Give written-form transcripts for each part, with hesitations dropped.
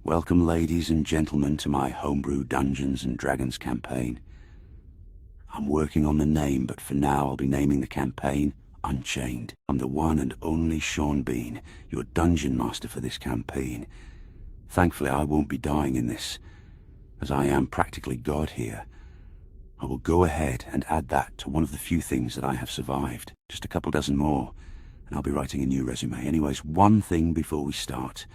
Welcome, ladies and gentlemen, to my homebrew Dungeons & Dragons campaign. I'm working on the name, but for now I'll be naming the campaign Unchained. I'm the one and only Sean Bean, your dungeon master for this campaign. Thankfully, I won't be dying in this, as I am practically God here. I will go ahead and add that to one of the few things that I have survived. Just a couple dozen more, and I'll be writing a new resume. Anyways, one thing before we start.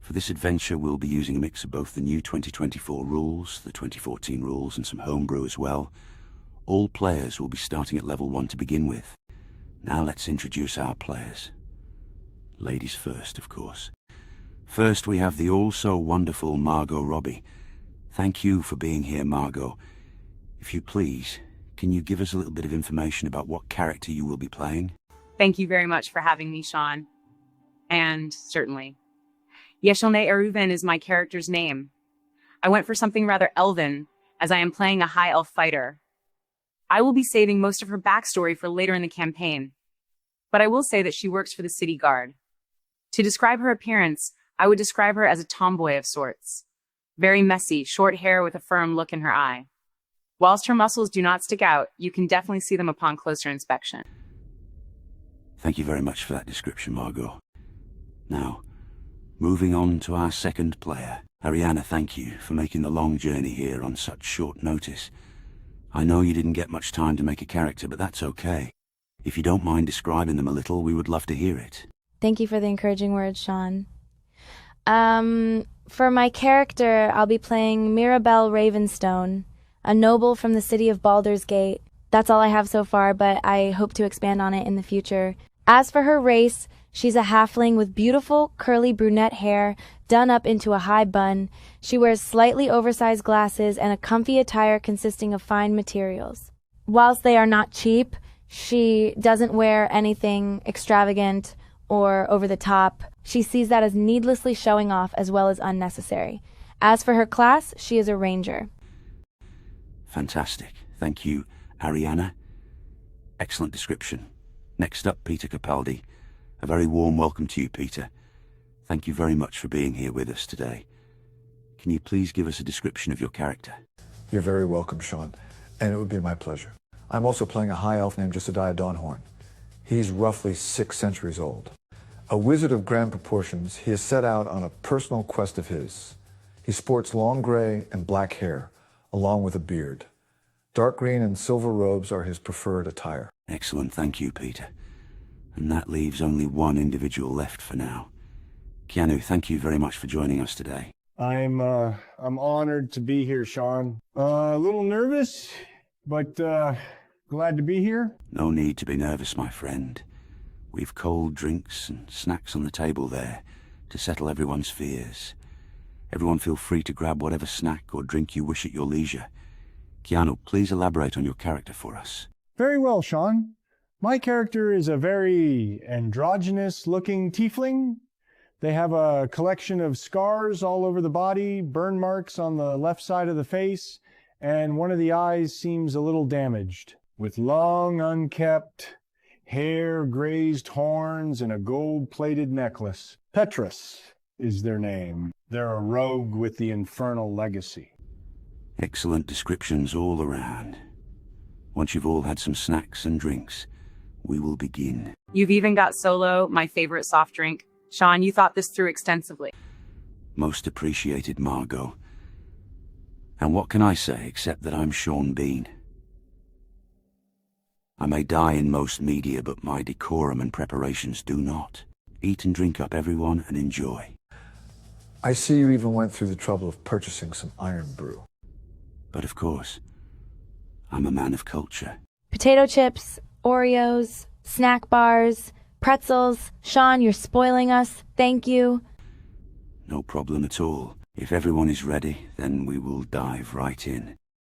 For this adventure, we'll be using a mix of both the new 2024 rules, the 2014 rules, and some homebrew as well. All players will be starting at level 1 to begin with. Now let's introduce our players. Ladies first, of course. First, we have the all-so-wonderful Margot Robbie. Thank you for being here, Margot. If you please, can you give us a little bit of information about what character you will be playing? Thank you very much for having me, Sean. And certainly, Yeshilne Eruven is my character's name. I went for something rather elven, as I am playing a high elf fighter. I will be saving most of her backstory for later in the campaign, but I will say that she works for the city guard. To describe her appearance, I would describe her as a tomboy of sorts. Very messy, short hair with a firm look in her eye. Whilst her muscles do not stick out, you can definitely see them upon closer inspection. Thank you very much for that description, Margot. Now, moving on to our second player. Ariana, thank you for making the long journey here on such short notice. I know you didn't get much time to make a character, but that's okay. If you don't mind describing them a little, we would love to hear it. Thank you for the encouraging words, Sean. For my character, I'll be playing Mirabelle Ravenstone, a noble from the city of Baldur's Gate. That's all I have so far, but I hope to expand on it in the future. As for her race, she's a halfling with beautiful, curly brunette hair done up into a high bun. She wears slightly oversized glasses and a comfy attire consisting of fine materials. Whilst they are not cheap, she doesn't wear anything extravagant or over the top. She sees that as needlessly showing off as well as unnecessary. As for her class, she is a ranger. Fantastic. Thank you, Ariana. Excellent description. Next up, Peter Capaldi. A very warm welcome to you, Peter. Thank you very much for being here with us today. Can you please give us a description of your character? You're very welcome, Sean, and it would be my pleasure. I'm also playing a high elf named Josiah Dawnhorn. He's roughly 6 centuries old. A wizard of grand proportions, he has set out on a personal quest of his. He sports long gray and black hair, along with a beard. Dark green and silver robes are his preferred attire. Excellent, thank you, Peter. And that leaves only one individual left for now. Keanu, thank you very much for joining us today. I'm honored to be here, Sean. A little nervous, but glad to be here. No need to be nervous, my friend. We've cold drinks and snacks on the table there to settle everyone's fears. Everyone feel free to grab whatever snack or drink you wish at your leisure. Keanu, please elaborate on your character for us. Very well, Sean. My character is a very androgynous-looking tiefling. They have a collection of scars all over the body, burn marks on the left side of the face, and one of the eyes seems a little damaged. With long, unkept hair, grazed horns, and a gold-plated necklace. Petrus is their name. They're a rogue with the infernal legacy. Excellent descriptions all around. Once you've all had some snacks and drinks, we will begin. You've even got Solo, my favorite soft drink. Sean, you thought this through extensively. Most appreciated, Margot. And what can I say except that I'm Sean Bean? I may die in most media, but my decorum and preparations do not. Eat and drink up, everyone, and enjoy. I see you even went through the trouble of purchasing some iron brew. But of course, I'm a man of culture. Potato chips, Oreos, snack bars, pretzels. Sean, you're spoiling us. Thank you. No problem at all. If everyone is ready, then we will dive right in.